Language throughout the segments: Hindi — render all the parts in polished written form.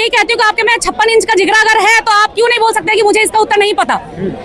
यही कहती हूँ कि आपके में 56 इंच का जिगरा अगर है तो आप क्यों नहीं बोल सकते कि मुझे इसका उत्तर नहीं पता।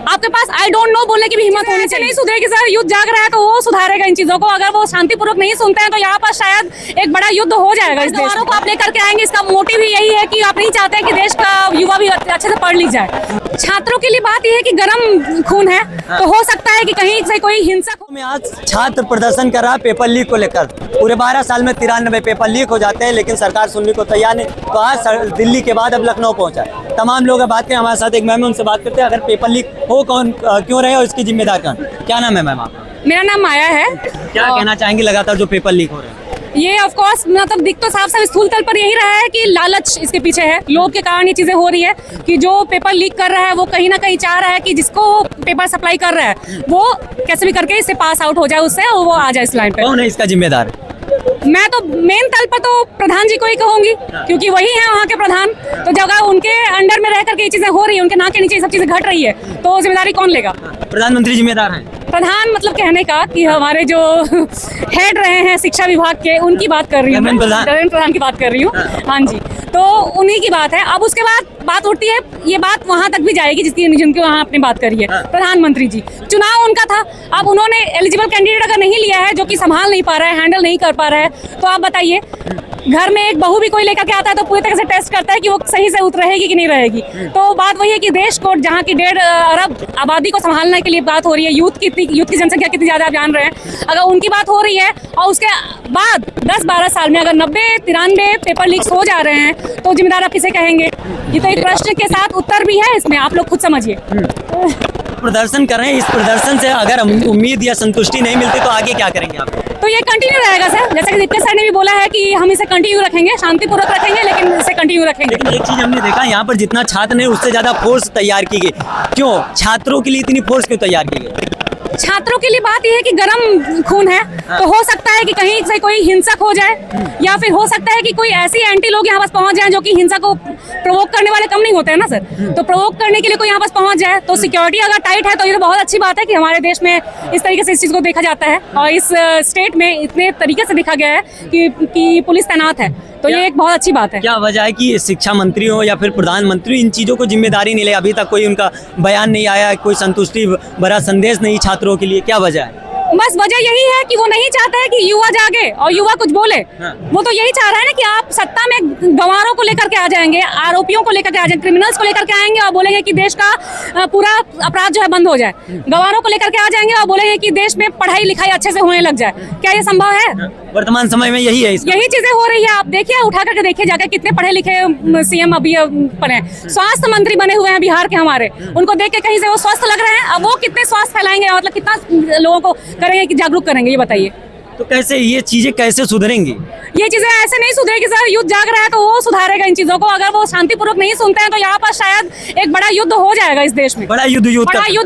आपके पास आई डोंट नो बोलने की भी हिम्मत होनी चाहिए। नहीं सुधरेगी सर, युद्ध जाग रहा है तो वो सुधारेगा इन चीजों को। अगर वो शांतिपूर्वक नहीं सुनते हैं तो यहाँ पर शायद एक बड़ा युद्ध हो जाएगा इस देश को आप लेकर के आएंगे। इसका मोटिव ही यही है कि आप नहीं चाहते कि देश का युवा भी अच्छे से पढ़ लिख जाए। छात्रों के लिए बात यह है कि गर्म खून है तो हो सकता है कि कहीं से कोई हिंसक में आज छात्र प्रदर्शन कर रहा है पेपर लीक को लेकर। पूरे 12 साल में 93 पेपर लीक हो जाते हैं, लेकिन सरकार सुनने को तैयार नहीं। तो आज दिल्ली के बाद अब लखनऊ पहुंचा है। तमाम लोग बात करें, हमारे साथ एक मैम है, उनसे बात करते हैं। अगर पेपर लीक हो कौन क्यों रहे और इसकी जिम्मेदार कौन? क्या नाम है मैम आपका? मेरा नाम माया है। क्या कहना चाहेंगे लगातार जो पेपर लीक हो रहे हैं? ये ऑफ कोर्स मतलब दिख तो साफ साफ स्थूल तल पर यही रहा है कि लालच इसके पीछे है। लोभ के कारण ये चीजें हो रही है कि जो पेपर लीक कर रहा है वो कहीं ना कहीं चाह रहा है कि जिसको पेपर सप्लाई कर रहा है वो कैसे भी करके इससे पास आउट हो जाए उससे और वो आ जाए इस लाइन पे। कौन है इसका जिम्मेदार? मैं तो मेन तल पर तो प्रधान जी को ही कहूंगी, क्योंकि वही है वहाँ के प्रधान। तो जगह उनके अंडर में रह करके ये चीजें हो रही है, उनके नाक के नीचे ये सब चीजें घट रही है, तो जिम्मेदारी कौन लेगा? प्रधानमंत्री जिम्मेदार हैं। प्रधान मतलब कहने का कि हमारे जो हेड रहे हैं शिक्षा विभाग के, उनकी बात कर रही हूँ, धर्मेंद्र प्रधान की बात कर रही हूँ। हाँ जी, तो उन्हीं की बात है। अब उसके बाद बात उठती है, ये बात वहां तक भी जाएगी जिनकी वहाँ अपनी बात करी है। प्रधानमंत्री जी, चुनाव उनका था, अब उन्होंने एलिजिबल कैंडिडेट अगर नहीं लिया है जो कि संभाल नहीं पा रहा है, हैंडल नहीं कर पा रहा है, तो आप बताइए घर में एक बहू भी कोई लेकर के आता है तो पूरी तरह से टेस्ट करता है कि वो सही से रहेगी कि नहीं रहेगी। तो बात वही है कि देश को, जहाँ की 1.5 अरब आबादी को संभालने के लिए बात हो रही है, यूथ की जनसंख्या कितनी ज्यादा आप जान रहे हैं, अगर उनकी बात हो रही है और उसके बाद 10-12 साल में अगर 90-93 पेपर लीक्स हो जा रहे हैं तो जिम्मेदार आप किसे कहेंगे? ये तो एक प्रश्न के साथ उत्तर भी है इसमें, आप लोग खुद समझिए। प्रदर्शन कर रहे हैं, इस प्रदर्शन से अगर उम्मीद या संतुष्टि नहीं मिलती तो आगे क्या करेंगे आप? तो ये कंटिन्यू रहेगा सर, जैसे कि दीपक सर ने भी बोला है कि हम इसे कंटिन्यू रखेंगे, शांतिपूर्वक रखेंगे, लेकिन इसे कंटिन्यू रखेंगे। लेकिन एक चीज हमने देखा, यहाँ पर जितना छात्र ने उससे ज्यादा फोर्स तैयार की गई। क्यों छात्रों के लिए इतनी फोर्स क्यों तैयार की गई? छात्रों के लिए बात यह है कि गर्म खून है तो हो सकता है कि कहीं से कोई हिंसक हो जाए, या फिर हो सकता है कि कोई ऐसी एंटी लोग यहाँ पास पहुंच जाए जो कि हिंसा को प्रोवोक करने वाले कम नहीं होते हैं ना सर, तो प्रोवोक करने के लिए कोई यहाँ पास पहुंच जाए। तो सिक्योरिटी अगर टाइट है तो ये तो बहुत अच्छी बात है कि हमारे देश में इस तरीके से इस चीज को देखा जाता है और इस स्टेट में इतने तरीके से देखा गया है कि पुलिस तैनात है, तो ये एक बहुत अच्छी बात है। क्या वजह है कि शिक्षा मंत्री हो या फिर प्रधानमंत्री इन चीजों को जिम्मेदारी नहीं ले? अभी तक कोई उनका बयान नहीं आया, कोई संतुष्टि भरा संदेश नहीं छात्रों के लिए, क्या वजह है? बस वजह यही है कि वो नहीं चाहते हैं कि युवा जागे और युवा कुछ बोले। वो तो यही चाह रहा है ना कि आप सत्ता में गंवारों को लेकर के आ जाएंगे, आरोपियों को लेकर के आ जाएंगे, क्रिमिनल्स को लेकर के आएंगे और बोलेंगे कि देश का पूरा अपराध जो है बंद हो जाए। गंवारों को लेकर के आ जाएंगे और बोलेंगे कि देश में पढ़ाई लिखाई अच्छे से होने लग जाए। क्या ये संभव है? वर्तमान समय में यही है, यही चीजें हो रही है। आप देखिए, उठा करके देखिए जाकर कितने पढ़े लिखे सीएम अभी बने, स्वास्थ्य मंत्री बने हुए हैं बिहार के हमारे, उनको देख के कहीं से वो स्वस्थ लग रहे हैं। अब वो कितने स्वास्थ्य फैलाएंगे, मतलब कितना लोगों को करेंगे कि जागरूक करेंगे, ये बताइए। तो कैसे ये चीजें कैसे सुधरेंगी? ये चीजें ऐसे नहीं सुधरेगी सर, युद्ध जाग रहा है तो वो सुधारेगा इन चीजों को। अगर वो शांतिपूर्वक नहीं सुनते हैं तो यहाँ पर शायद एक बड़ा युद्ध हो जाएगा इस देश में। बड़ा युद्ध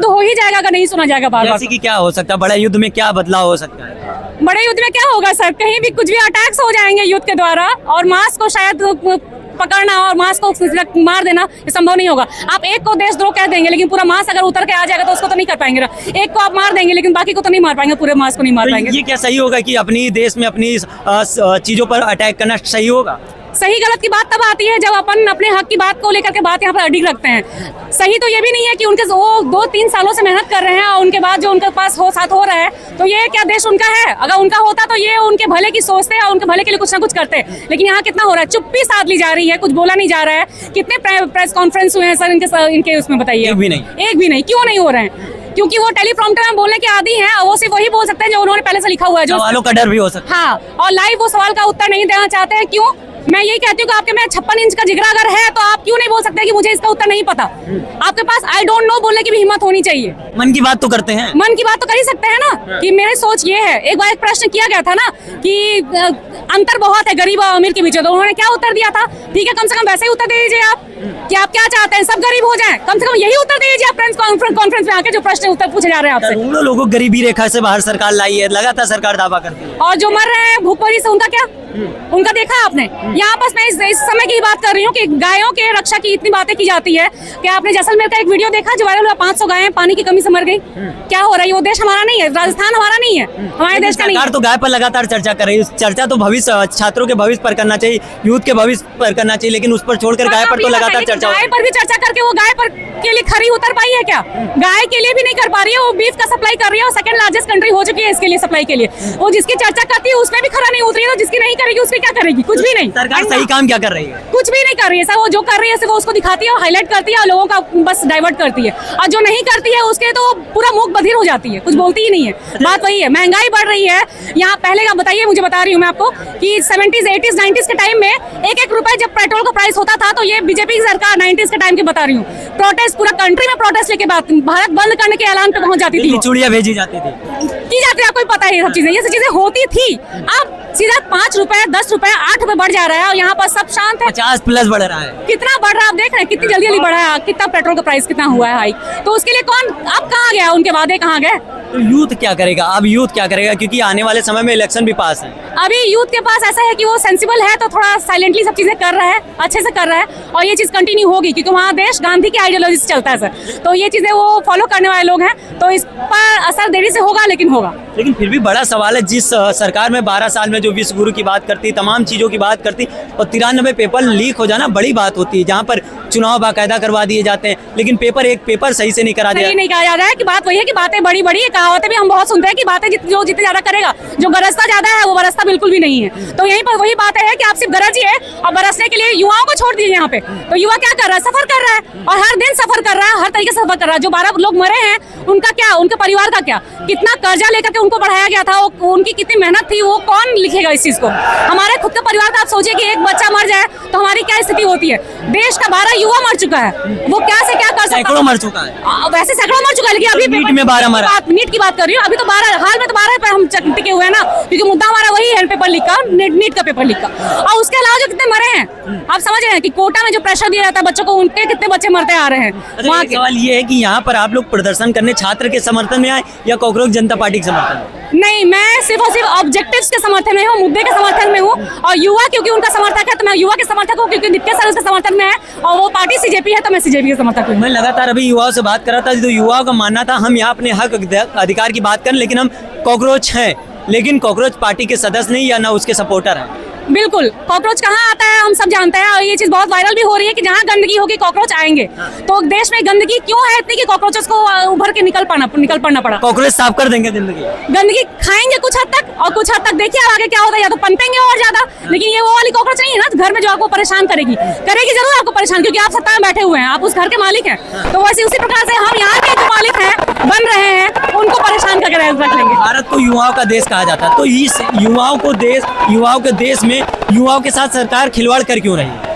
हो ही जाएगा अगर नहीं सुना जाएगा बार बार। जैसे कि क्या हो सकता है बड़े युद्ध में, क्या बदलाव हो सकता है? बड़े युद्ध में क्या होगा सर, कहीं भी कुछ भी अटैक्स हो जाएंगे युद्ध के द्वारा, और मास को शायद पकड़ना और मास को मार देना ये संभव नहीं होगा। आप एक को देशद्रोह कह देंगे, लेकिन पूरा मास अगर उतर के आ जाएगा तो उसको तो नहीं कर पाएंगे। एक को आप मार देंगे लेकिन बाकी को तो नहीं मार पाएंगे, पूरे मास को नहीं मार पाएंगे। ये क्या सही होगा कि अपनी देश में अपनी चीजों पर अटैक करना सही होगा? सही गलत की बात तब आती है जब अपन अपने हक की बात को लेकर के बात यहाँ पर अडिग रखते हैं। सही तो ये भी नहीं है कि उनके वो 2-3 सालों से मेहनत कर रहे हैं और उनके बाद जो उनके पास साथ हो रहा है, तो ये क्या देश उनका है? अगर उनका होता तो ये उनके भले की सोचते और उनके भले के लिए कुछ ना कुछ करते। लेकिन यहाँ कितना हो रहा है, चुप्पी साध ली जा रही है, कुछ बोला नहीं जा रहा है। कितने प्रेस कॉन्फ्रेंस हुए हैं सर इनके उसमें बताइए? एक भी नहीं। क्यों नहीं हो रहे हैं? क्योंकि वो टेलीप्रॉम्प्टर में बोलने के आदी हैं और वो सिर्फ वही बोल सकते हैं जो उन्होंने पहले से लिखा हुआ है, जो सवालों का डर भी हो सकता है। हाँ, और लाइव वो सवाल का उत्तर नहीं देना चाहते हैं। क्यों? मैं यही कहती हूँ कि आपके में 56 इंच का जिगरा अगर है तो आप क्यों नहीं बोल सकते कि मुझे इसका उत्तर नहीं पता? आपके पास आई डोंट नो बोलने की भी हिम्मत होनी चाहिए। मन की बात तो करते हैं, मन की बात तो कर ही सकते हैं ना। कि मेरी सोच ये है, एक बार एक प्रश्न किया गया था ना कि अंतर बहुत है गरीब और अमीर के बीच, तो उन्होंने क्या उत्तर दिया था? ठीक है, कम से कम वैसे ही उत्तर दे दीजिए आप कि आप क्या चाहते हैं, सब गरीब हो जाएं। कम से कम यही उत्तर दे दीजिए आप प्रेस कॉन्फ्रेंस में आके जो प्रश्न उत्तर पूछे जा रहे हैं आपसे। लोगों को गरीबी रेखा से बाहर सरकार लाई है, लगातार सरकार दावा करती है, और जो मर रहे हैं भूखमरी से उनका क्या? उनका देखा आपने? यहाँ पर मैं इस समय की बात कर रही हूँ कि गायों के रक्षा की इतनी बातें की जाती है कि आपने जैसलमेर का एक वीडियो देखा जो वायरल हुआ, 500 गायें पानी की कमी से मर गई। क्या हो रहा है? वो देश हमारा नहीं है, राजस्थान हमारा नहीं है, हमारे देश का नहीं है। सरकार तो गाय पर लगातार चर्चा कर रही है, चर्चा तो भविष्य छात्रों के भविष्य पर करना चाहिए, यूथ के भविष्य पर करना चाहिए, लेकिन उस पर छोड़कर गाय पर तो लगातार चर्चा हो रही गाय है। पर भी चर्चा करके वो गाय पर के लिए खरी उतर पाई है क्या? गाय के लिए भी नहीं कर पा रही है, वो बीफ का सप्लाई कर रही है और सेकंड लार्जेस्ट कंट्री हो चुकी है इसके लिए सप्लाई के लिए। वो जिसकी चर्चा करती है उसमें भी खरा नहीं उतरी है, तो जिसकी नहीं करेगी उसमें क्या करेगी? कुछ भी नहीं। सरकार सही काम क्या कर रही है? कुछ भी नहीं कर रही है सर, वो जो कर रही है सिर्फ वो उसको दिखाती है और हाईलाइट करती है और लोगों का बस डाइवर्ट करती है, और जो नहीं करती है उसके तो पूरा मुख बधिर हो जाती है, कुछ बोलती ही नहीं है। बात वही है, महंगाई बढ़ रही है। यहाँ पहले का बताइए, मुझे बता रही हूँ मैं आपको कि 70s 80s 90s के टाइम में 1-1 रुपए जब पेट्रोल का प्राइस होता था, तो ये बीजेपी की सरकार 90s के टाइम की बता रही हूँ, प्रोटेस्ट पूरा कंट्री में प्रोटेस्ट लेके भारत बंद करने के ऐलान पे पहुंच जाती थी, चूड़ियां भेजी जाती थी, की जाती है। आपको पता है ये सब चीजें होती थी। अब सीधा 5 रुपए 10 रुपए 8 रुपए बढ़ जा रहा है और यहाँ पर सब शांत है। 50+ बढ़ रहा है। कितना बढ़ रहा है आप देख रहे हैं, कितनी जल्दी बढ़ा है, कितना पेट्रोल का प्राइस कितना हुआ है हाई। तो उसके लिए कौन अब कहाँ गया, उनके वादे कहाँ गए? तो यूथ क्या करेगा अब? यूथ क्या करेगा, क्योंकि आने वाले समय में इलेक्शन भी पास है। अभी यूथ के पास ऐसा है कि वो सेंसिबल है, तो थोड़ा साइलेंटली सब चीजें कर रहा है, अच्छे से कर रहा है, और ये चीज कंटिन्यू होगी क्योंकि वहाँ देश गांधी की आइडियोलॉजी से चलता है सर। तो ये चीजें वो फॉलो करने वाले लोग हैं, तो इस पर असर देरी से होगा, लेकिन होगा। लेकिन फिर भी बड़ा सवाल है, जिस सरकार में 12 साल में जो विश्व गुरु की बात करती, तमाम चीजों की बात करती, और 93 पेपर लीक हो जाना बड़ी बात होती है, जहाँ पर चुनाव बाकायदा करवा दिए जाते हैं, लेकिन एक पेपर सही से नहीं करा दिया, नहीं कहा जा रहा है। कि बात वही है कि बातें बड़ी बड़ी कहावतें भी हम बहुत सुनते हैं कि बातें जो जितने ज्यादा करेगा, जो गरजता ज्यादा है वो बरसता बिल्कुल भी नहीं है। तो यहीं पर वही बात है कि आप सिर्फ गरजिए और बरसने के लिए युवाओं को छोड़ दीजिए। यहाँ पे तो युवा क्या कर रहा है? सफर कर रहा है, और हर दिन सफर कर रहा है, हर तरीके से सफर कर रहा है। जो 12 लोग मरे हैं उनका क्या, उनके परिवार का क्या, कितना कर्जा लेकर के उनको बढ़ाया गया था, उनकी कितनी मेहनत थी, वो कौन लिखेगा इस चीज को? हमारे खुद के परिवार का आप सोचिए कि एक बच्चा मर जाए तो हमारी क्या स्थिति होती है। देश का 12 युवा मर चुका है, वो क्या से क्या कर सकता है? सैकड़ों मर चुका है, वैसे सैकड़ों मर चुका है, लेकिन अभी नीट में 12 मरा। नीट की बात कर रही हूँ, अभी तो 12 हाल में तो 12 पे हम टिके हुए हैं ना, क्योंकि मुद्दा हमारा वही है पेपर लीक का, नीट का पेपर लीक का। और उसके अलावा जो कितने मरे हैं आप समझ रहे हैं कि कोटा में जो प्रेशर दिया जाता है बच्चों को, उनके कितने बच्चे मरते आ रहे हैं। वहाँ सवाल ये है कि यहाँ पर आप लोग प्रदर्शन करने छात्र के समर्थन में आए या कांग्रेस जनता पार्टी के समर्थन में? नहीं, मैं सिर्फ और सिर्फ ऑब्जेक्टिव्स के समर्थन में हूँ, मुद्दे के समर्थन में हूँ, और युवा क्योंकि उनका समर्थक है तो मैं युवा के समर्थक हूँ, क्योंकि दिक्कत सर उसके समर्थन में है और वो पार्टी सीजेपी है तो मैं सीजेपी के समर्थक हूँ। मैं लगातार अभी युवाओं से बात कर रहा था, तो युवाओं का मानना था हम यहाँ अपने हक अधिकार की बात करें, लेकिन हम कॉकरोच हैं, लेकिन कॉकरोच पार्टी के सदस्य नहीं या ना उसके सपोर्टर हैं। बिल्कुल, कॉकरोच कहाँ आता है हम सब जानते हैं, और ये चीज बहुत वायरल भी हो रही है कि जहाँ गंदगी होगी कॉकरोच आएंगे। तो देश में गंदगी क्यों है इतनी कि कॉकरोचेस को उभर के निकल पड़ना पड़ा? कॉकरोच साफ कर देंगे जिंदगी, गंदगी खाएंगे कुछ हद तक, और कुछ हद तक देखिए आगे क्या होता है, या तो पनपेंगे और ज्यादा। लेकिन ये वो वाली कॉकरोच नहीं है ना घर में जो आपको परेशान करेगी जरूर आपको परेशान, क्योंकि आप सत्ता में बैठे हुए हैं, आप उस घर के मालिक हैं। तो वैसे उसी प्रकार से हम यहाँ के जो मालिक हैं, बन रहे हैं, उनको परेशान करके रख लेंगे। भारत को युवाओं का देश कहा जाता है, तो इस युवाओं के देश में युवाओं के साथ सरकार खिलवाड़ कर क्यों रही है?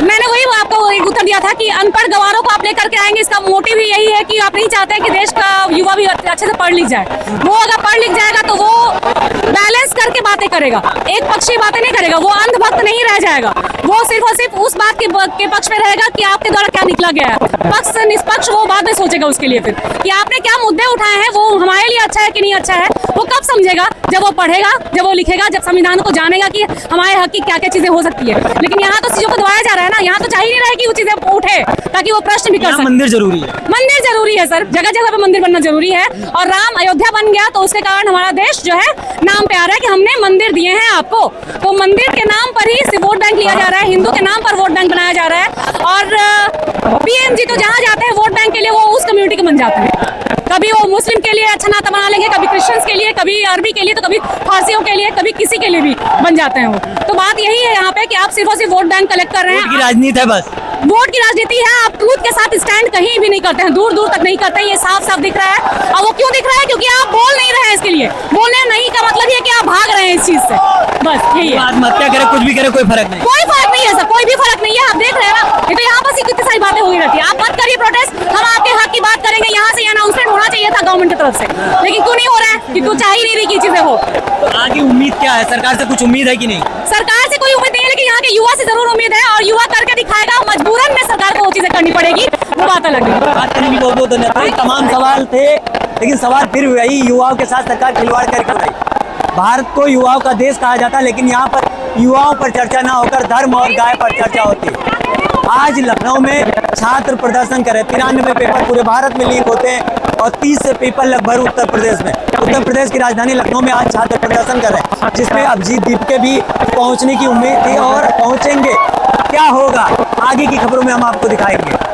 मैंने वही आपको एक उत्तर दिया था कि अनपढ़ गवारों को आप लेकर के आएंगे, इसका मोटिव ही यही है कि आप नहीं चाहते कि देश का युवा भी अच्छे से पढ़ लिख जाए। वो अगर पढ़ लिख जाएगा तो वो बैलेंस करके बातें करेगा, एक पक्षी बातें नहीं करेगा, वो अंधभक्त नहीं रह जाएगा, वो सिर्फ और सिर्फ उस बात के पक्ष में रहेगा कि आपके द्वारा क्या निकला गया है। पक्ष से निष्पक्ष वो बाद में सोचेगा उसके लिए फिर कि आपने क्या मुद्दे उठाए हैं, वो हमारे लिए अच्छा है कि नहीं अच्छा है, वो कब समझेगा? जब वो पढ़ेगा, जब वो लिखेगा, जब संविधान को जानेगा कि हमारे हक की क्या क्या चीजें हो सकती है। लेकिन यहाँ तो चीजों को दबाया जा रहा है ना, यहाँ तो चाहिए नहीं रहा है कि वो चीजें उठे ताकि वो प्रश्न भी कर सके। मंदिर जरूरी है, मंदिर जरूरी है सर, जगह जगह पे मंदिर बनना जरूरी है, और राम अयोध्या बन गया तो उसके कारण हमारा देश जो है नाम पे आ रहा है कि हमने मंदिर दिए हैं आपको। तो मंदिर के नाम पर ही वोट बैंक लिया जा रहा है, हिंदू के नाम पर वोट बैंक बनाया जा रहा है, और पीएम जी तो जहाँ जाते हैं वोट बैंक के लिए वो उस कम्युनिटी के बन जाते हैं। कभी वो मुस्लिम के लिए अच्छा नाता बना लेंगे, कभी क्रिश्चियंस के लिए, कभी अरबी के लिए, तो कभी फारसियों के लिए, कभी किसी के लिए भी बन जाते हैं वो। तो बात यही है यहाँ पे कि आप सिर्फ और सिर्फ वोट बैंक कलेक्ट कर रहे हैं, राजनीति है बस, वोट की राजनीति है। आप ट्रूथ के साथ स्टैंड कहीं भी नहीं करते हैं, दूर दूर तक नहीं करते हैं, ये साफ साफ दिख रहा है। और वो क्यों दिख रहा है? क्योंकि आप बोल नहीं रहे हैं इसके लिए। बोलने नहीं का मतलब ये कि आप भाग रहे हैं इस चीज से, बस यही है। आत्महत्या करे, कुछ भी करे, कोई फर्क नहीं, कोई फर्क नहीं है सर, कोई भी फर्क नहीं है। आप देख रहे हैं ना, ये तो यहाँ पर कितनी सारी बातें हो रहती है। आप मत करिए प्रोटेस्ट, हम आपके हक की बात करेंगे। यहाँ से अनाउंसमेंट होना चाहिए था गवर्नमेंट की तरफ से, लेकिन क्यों नहीं हो रहा है? क्योंकि चाह ही नहीं रही कि चीजें हो। तो आगे उम्मीद क्या है? सरकार से कुछ उम्मीद है कि नहीं? सरकार से कोई उम्मीद नहीं है, लेकिन यहाँ के युवा से जरूर उम्मीद है, और युवा करके दिखाएगा। मजबूरन में सरकार को वो चीजें करनी पड़ेगी, वो बात अलग है। बात करने की बहुत धन्यवाद। ये तमाम सवाल थे, लेकिन सवाल फिर वही, युवाओं के साथ सरकार खिलवाड़ कर क्यों रही? भारत को युवाओं का देश कहा जाता है, लेकिन यहाँ पर युवाओं पर चर्चा ना होकर धर्म और गाय पर चर्चा होती है। आज लखनऊ में छात्र प्रदर्शन कर रहे, 93 पेपर पूरे भारत में लीक होते हैं और 30 से पेपर लगभग उत्तर प्रदेश में। उत्तर प्रदेश की राजधानी लखनऊ में आज छात्र प्रदर्शन कर रहे हैं, जिसमें अभिजीत दीपके भी पहुंचने की उम्मीद थी और पहुंचेंगे। क्या होगा आगे की खबरों में हम आपको दिखाएंगे।